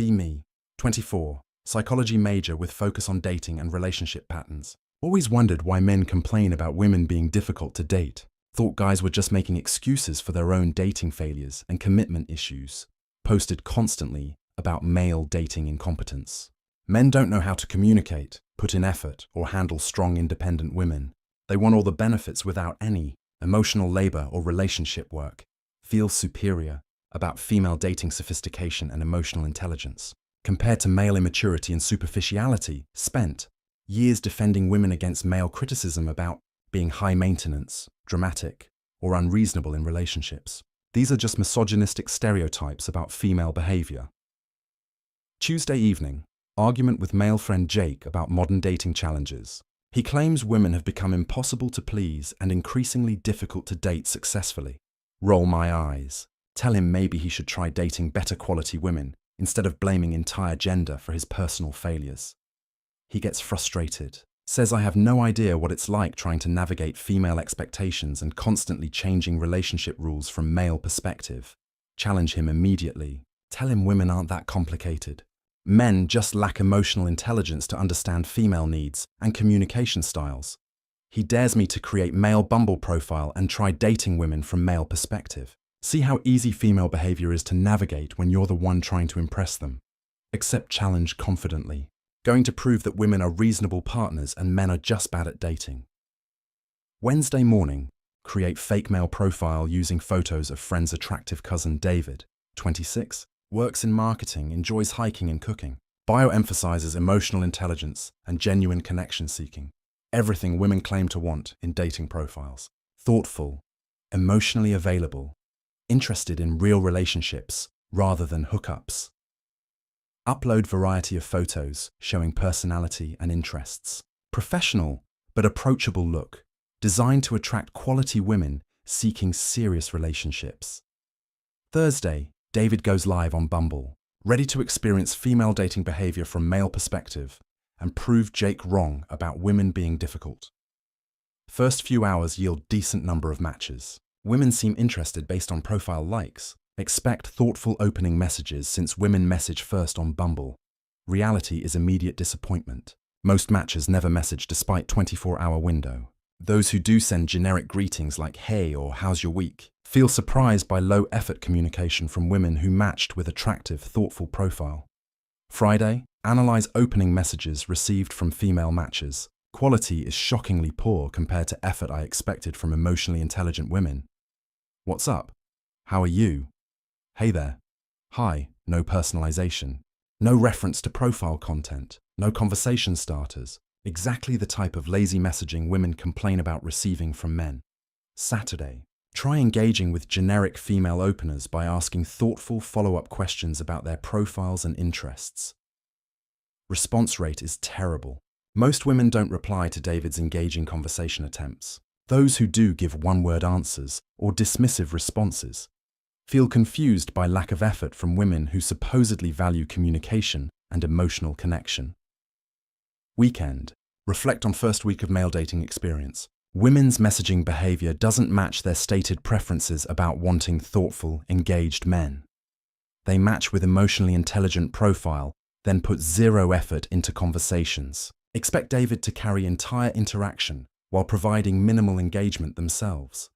Be Me, 24, psychology major with focus on dating and relationship patterns. Always wondered why men complain about women being difficult to date. Thought guys were just making excuses for their own dating failures and commitment issues. Posted constantly about male dating incompetence. Men don't know how to communicate, put in effort, or handle strong, independent women. They want all the benefits without any emotional labor or relationship work. Feel superior about female dating sophistication and emotional intelligence. Compared to male immaturity and superficiality, spent years defending women against male criticism about being high maintenance, dramatic, or unreasonable in relationships. These are just misogynistic stereotypes about female behavior. Tuesday evening, argument with male friend Jake about modern dating challenges. He claims women have become impossible to please and increasingly difficult to date successfully. Roll my eyes. Tell him maybe he should try dating better quality women instead of blaming entire gender for his personal failures. He gets frustrated, says I have no idea what it's like trying to navigate female expectations and constantly changing relationship rules from male perspective. Challenge him immediately. Tell him women aren't that complicated. Men just lack emotional intelligence to understand female needs and communication styles. He dares me to create male Bumble profile and try dating women from male perspective. See how easy female behavior is to navigate when you're the one trying to impress them. Accept challenge confidently. Going to prove that women are reasonable partners and men are just bad at dating. Wednesday morning, create fake male profile using photos of friend's attractive cousin David, 26, works in marketing, enjoys hiking and cooking. Bio emphasizes emotional intelligence and genuine connection seeking. Everything women claim to want in dating profiles. Thoughtful, emotionally available, interested in real relationships rather than hookups. Upload variety of photos showing personality and interests. Professional but approachable look, designed to attract quality women seeking serious relationships. Thursday, David goes live on Bumble, ready to experience female dating behavior from male perspective and prove Jake wrong about women being difficult. First few hours yield decent number of matches. Women seem interested based on profile likes. Expect thoughtful opening messages since women message first on Bumble. Reality is immediate disappointment. Most matches never message despite 24-hour window. Those who do send generic greetings like hey or how's your week feel surprised by low-effort communication from women who matched with attractive, thoughtful profile. Friday, analyze opening messages received from female matches. Quality is shockingly poor compared to effort I expected from emotionally intelligent women. What's up? How are you? Hey there. Hi, no personalization. No reference to profile content. No conversation starters. Exactly the type of lazy messaging women complain about receiving from men. Saturday. Try engaging with generic female openers by asking thoughtful follow-up questions about their profiles and interests. Response rate is terrible. Most women don't reply to David's engaging conversation attempts. Those who do give one-word answers or dismissive responses. Feel confused by lack of effort from women who supposedly value communication and emotional connection. Weekend. Reflect on first week of male dating experience. Women's messaging behavior doesn't match their stated preferences about wanting thoughtful, engaged men. They match with emotionally intelligent profile, then put zero effort into conversations. Expect David to carry entire interaction while providing minimal engagement themselves.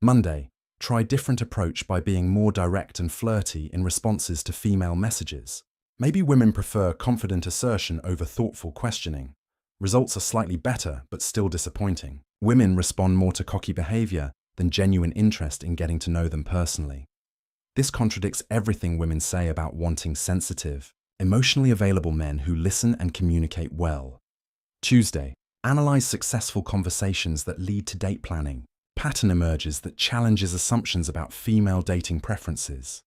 Monday. Try different approach by being more direct and flirty in responses to female messages. Maybe women prefer confident assertion over thoughtful questioning. Results are slightly better, but still disappointing. Women respond more to cocky behavior than genuine interest in getting to know them personally. This contradicts everything women say about wanting sensitive, emotionally available men who listen and communicate well. Tuesday. Analyze successful conversations that lead to date planning. Pattern emerges that challenges assumptions about female dating preferences.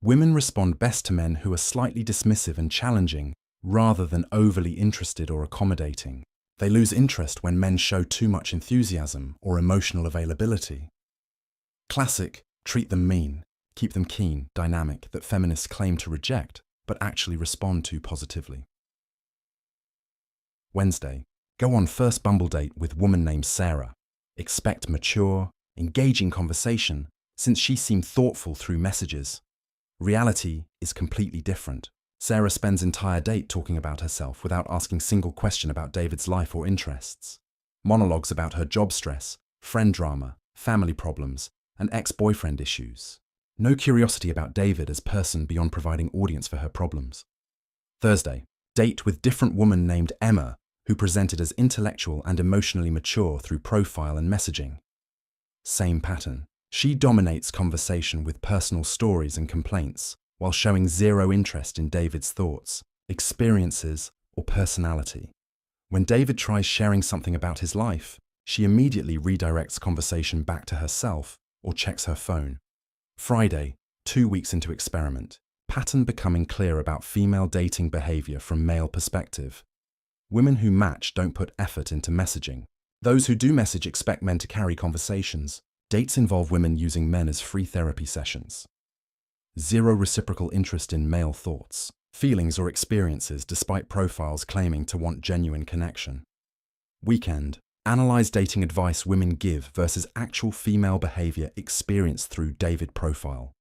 Women respond best to men who are slightly dismissive and challenging, rather than overly interested or accommodating. They lose interest when men show too much enthusiasm or emotional availability. Classic, treat them mean, keep them keen, dynamic that feminists claim to reject, but actually respond to positively. Wednesday, go on first Bumble date with woman named Sarah. Expect mature, engaging conversation since she seemed thoughtful through messages. Reality is is completely different. Sarah spends entire date talking about herself without asking single question about David's life or interests. Monologues about her job stress, friend drama, family problems, and ex-boyfriend issues. No curiosity about David as person beyond providing audience for her problems. Thursday, date with different woman named Emma, who presented as intellectual and emotionally mature through profile and messaging. Same pattern. She dominates conversation with personal stories and complaints, while showing zero interest in David's thoughts, experiences, or personality. When David tries sharing something about his life, she immediately redirects conversation back to herself or checks her phone. Friday, 2 weeks into experiment. Pattern becoming clear about female dating behavior from male perspective. Women who match don't put effort into messaging. Those who do message expect men to carry conversations. Dates involve women using men as free therapy sessions. Zero reciprocal interest in male thoughts, feelings, or experiences despite profiles claiming to want genuine connection. Weekend. Analyze dating advice women give versus actual female behavior experienced through David profile.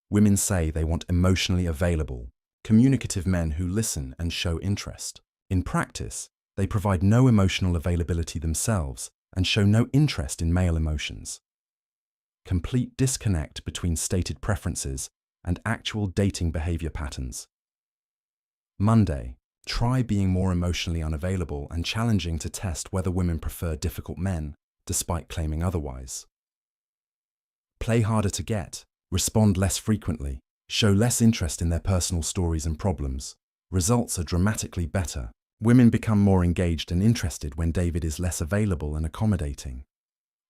Women say they want emotionally available, communicative men who listen and show interest. In practice, they provide no emotional availability themselves and show no interest in male emotions. Complete disconnect between stated preferences and actual dating behavior patterns. Monday. Try being more emotionally unavailable and challenging to test whether women prefer difficult men, despite claiming otherwise. Play harder to get, respond less frequently, show less interest in their personal stories and problems. Results are dramatically better. Women become more engaged and interested when David is less available and accommodating.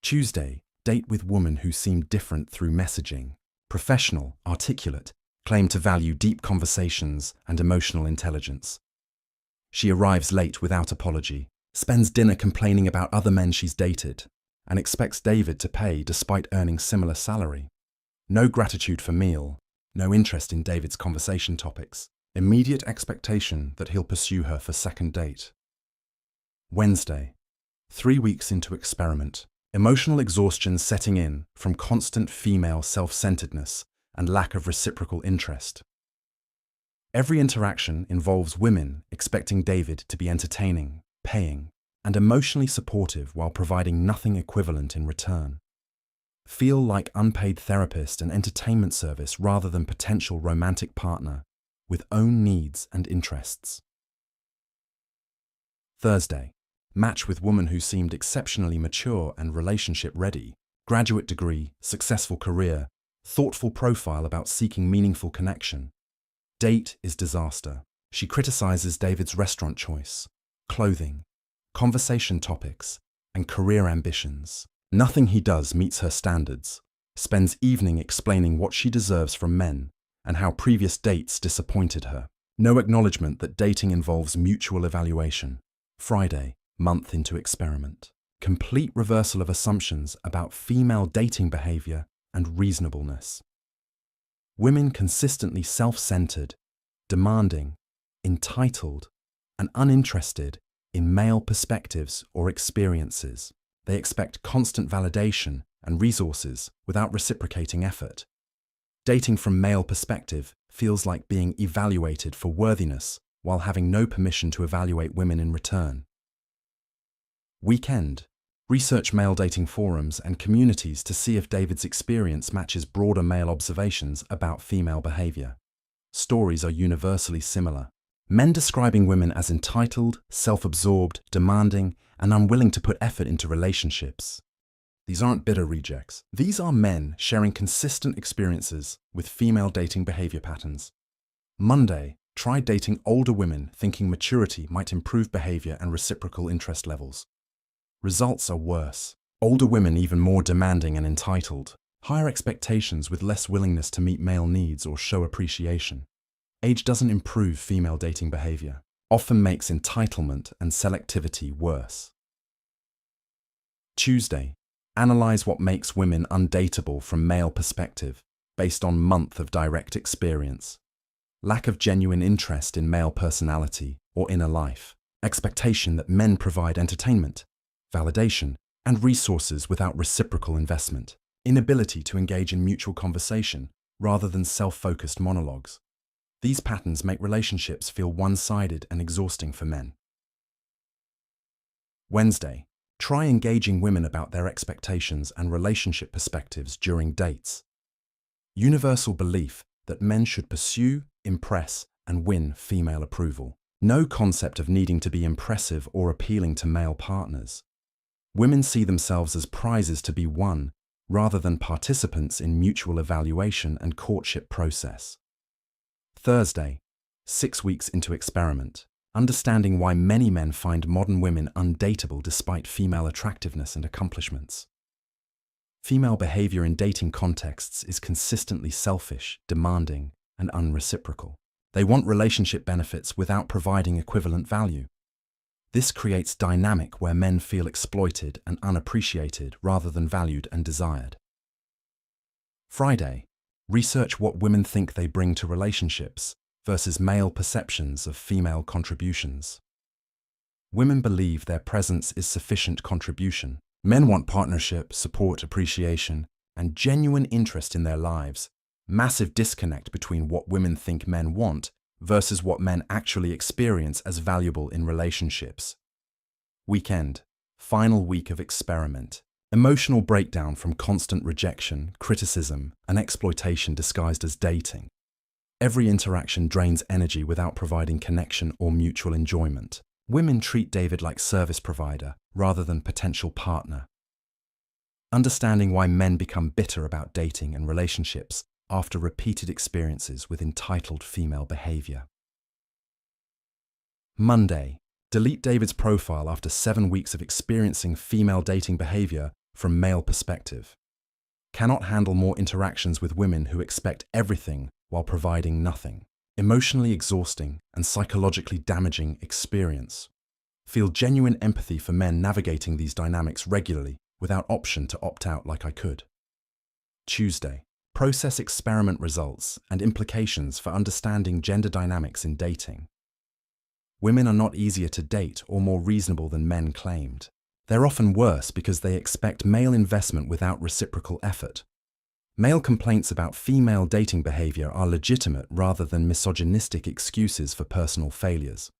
Tuesday. Date with woman who seem different through messaging. Professional, articulate, claim to value deep conversations and emotional intelligence. She arrives late without apology, spends dinner complaining about other men she's dated, and expects David to pay despite earning similar salary. No gratitude for meal, no interest in David's conversation topics, immediate expectation that he'll pursue her for second date. Wednesday. 3 weeks into experiment. Emotional exhaustion setting in from constant female self-centeredness and lack of reciprocal interest. Every interaction involves women expecting David to be entertaining, paying, and emotionally supportive while providing nothing equivalent in return. Feel like unpaid therapist and entertainment service rather than potential romantic partner with own needs and interests. Thursday. Match with woman who seemed exceptionally mature and relationship ready. Graduate degree, successful career, thoughtful profile about seeking meaningful connection. Date is disaster. She criticizes David's restaurant choice, clothing, conversation topics, and career ambitions. Nothing he does meets her standards. Spends evening explaining what she deserves from men and how previous dates disappointed her. No acknowledgement that dating involves mutual evaluation. Friday. Month into experiment. Complete reversal of assumptions about female dating behavior and reasonableness. Women consistently self-centered, demanding, entitled, and uninterested in male perspectives or experiences. They expect constant validation and resources without reciprocating effort. Dating from male perspective feels like being evaluated for worthiness while having no permission to evaluate women in return. Weekend. Research male dating forums and communities to see if David's experience matches broader male observations about female behavior. Stories are universally similar. Men describing women as entitled, self-absorbed, demanding, and unwilling to put effort into relationships. These aren't bitter rejects. These are men sharing consistent experiences with female dating behavior patterns. Monday. Try dating older women thinking maturity might improve behavior and reciprocal interest levels. Results are worse. Older women even more demanding and entitled. Higher expectations with less willingness to meet male needs or show appreciation. Age doesn't improve female dating behavior. Often makes entitlement and selectivity worse. Tuesday. Analyze what makes women undateable from male perspective, based on month of direct experience. Lack of genuine interest in male personality or inner life. Expectation that men provide entertainment, validation, and resources without reciprocal investment. Inability to engage in mutual conversation rather than self-focused monologues. These patterns make relationships feel one-sided and exhausting for men. Wednesday, try engaging women about their expectations and relationship perspectives during dates. Universal belief that men should pursue, impress, and win female approval. No concept of needing to be impressive or appealing to male partners. Women see themselves as prizes to be won, rather than participants in mutual evaluation and courtship process. Thursday, 6 weeks into experiment. Understanding why many men find modern women undateable despite female attractiveness and accomplishments. Female behavior in dating contexts is consistently selfish, demanding, and unreciprocal. They want relationship benefits without providing equivalent value. This creates dynamic where men feel exploited and unappreciated rather than valued and desired. Friday, research what women think they bring to relationships versus male perceptions of female contributions. Women believe their presence is sufficient contribution. Men want partnership, support, appreciation, and genuine interest in their lives. Massive disconnect between what women think men want versus what men actually experience as valuable in relationships. Weekend, final week of experiment. Emotional breakdown from constant rejection, criticism, and exploitation disguised as dating. Every interaction drains energy without providing connection or mutual enjoyment. Women treat David like service provider rather than potential partner. Understanding why men become bitter about dating and relationships after repeated experiences with entitled female behavior. Monday, delete David's profile after 7 weeks of experiencing female dating behavior from male perspective. Cannot handle more interactions with women who expect everything while providing nothing. Emotionally exhausting and psychologically damaging experience. Feel genuine empathy for men navigating these dynamics regularly without option to opt out like I could. Tuesday, process experiment results and implications for understanding gender dynamics in dating. Women are not easier to date or more reasonable than men claimed. They're often worse because they expect male investment without reciprocal effort. Male complaints about female dating behavior are legitimate rather than misogynistic excuses for personal failures.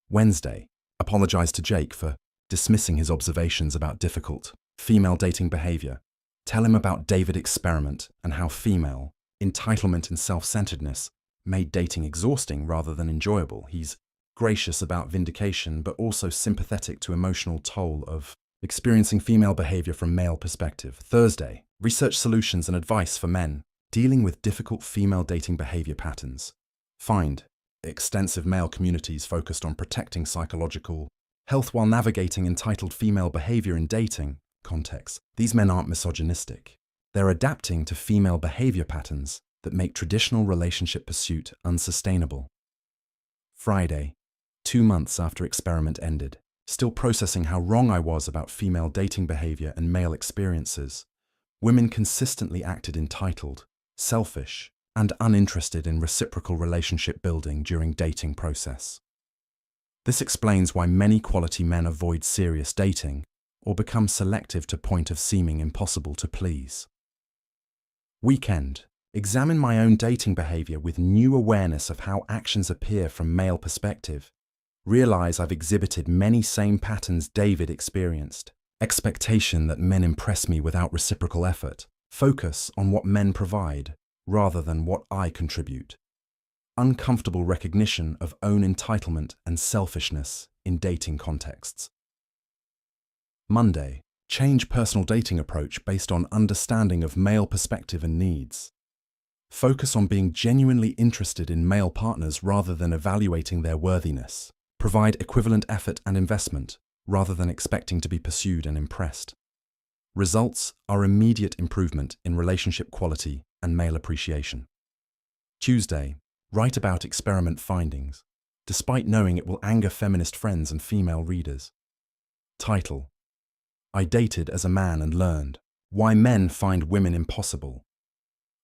Wednesday, apologize to Jake for dismissing his observations about difficult female dating behavior. Tell him about David experiment and how female entitlement and self-centeredness made dating exhausting rather than enjoyable. He's gracious about vindication, but also sympathetic to emotional toll of experiencing female behavior from male perspective. Thursday, research solutions and advice for men dealing with difficult female dating behavior patterns. Find extensive male communities focused on protecting psychological health while navigating entitled female behavior in dating contexts. These men aren't misogynistic. They're adapting to female behavior patterns that make traditional relationship pursuit unsustainable. Friday, 2 months after experiment ended. Still processing how wrong I was about female dating behavior and male experiences. Women consistently acted entitled, selfish, and uninterested in reciprocal relationship building during dating process. This explains why many quality men avoid serious dating or become selective to point of seeming impossible to please. Weekend. Examine my own dating behavior with new awareness of how actions appear from male perspective. Realize I've exhibited many same patterns David experienced. Expectation that men impress me without reciprocal effort. Focus on what men provide rather than what I contribute. Uncomfortable recognition of own entitlement and selfishness in dating contexts. Monday. Change personal dating approach based on understanding of male perspective and needs. Focus on being genuinely interested in male partners rather than evaluating their worthiness. Provide equivalent effort and investment, rather than expecting to be pursued and impressed. Results are immediate improvement in relationship quality and male appreciation. Tuesday, write about experiment findings, despite knowing it will anger feminist friends and female readers. Title: I dated as a man and learned why men find women impossible.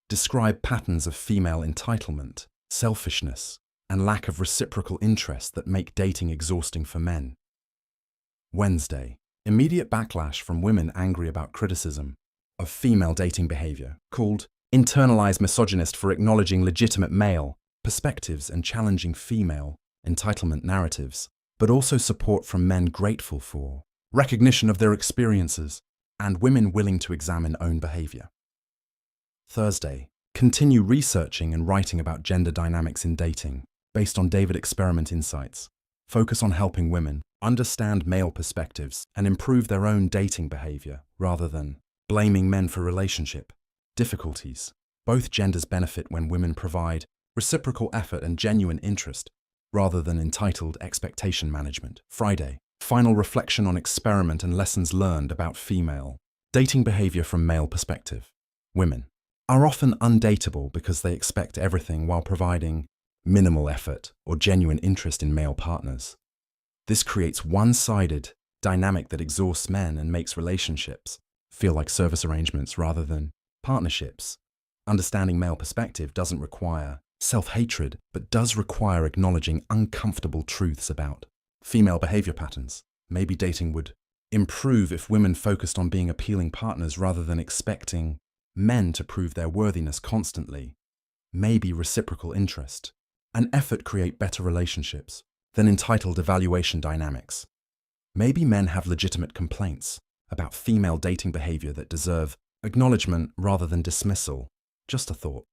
Describe patterns of female entitlement, selfishness, and lack of reciprocal interest that make dating exhausting for men. Wednesday, immediate backlash from women angry about criticism of female dating behavior, called internalized misogynist for acknowledging legitimate male perspectives and challenging female entitlement narratives, but also support from men grateful for recognition of their experiences and women willing to examine own behavior. Thursday, continue researching and writing about gender dynamics in dating based on David experiment insights. Focus on helping women understand male perspectives and improve their own dating behavior rather than blaming men for relationship difficulties. Both genders benefit when women provide reciprocal effort and genuine interest rather than entitled expectation management. Friday, final reflection on experiment and lessons learned about female dating behavior from male perspective. Women are often undateable because they expect everything while providing minimal effort or genuine interest in male partners. This creates one-sided dynamic that exhausts men and makes relationships feel like service arrangements rather than partnerships. Understanding male perspective doesn't require self-hatred, but does require acknowledging uncomfortable truths about female behavior patterns. Maybe dating would improve if women focused on being appealing partners rather than expecting men to prove their worthiness constantly. Maybe reciprocal interest and effort create better relationships than entitled evaluation dynamics. Maybe men have legitimate complaints about female dating behavior that deserve acknowledgement rather than dismissal. Just a thought.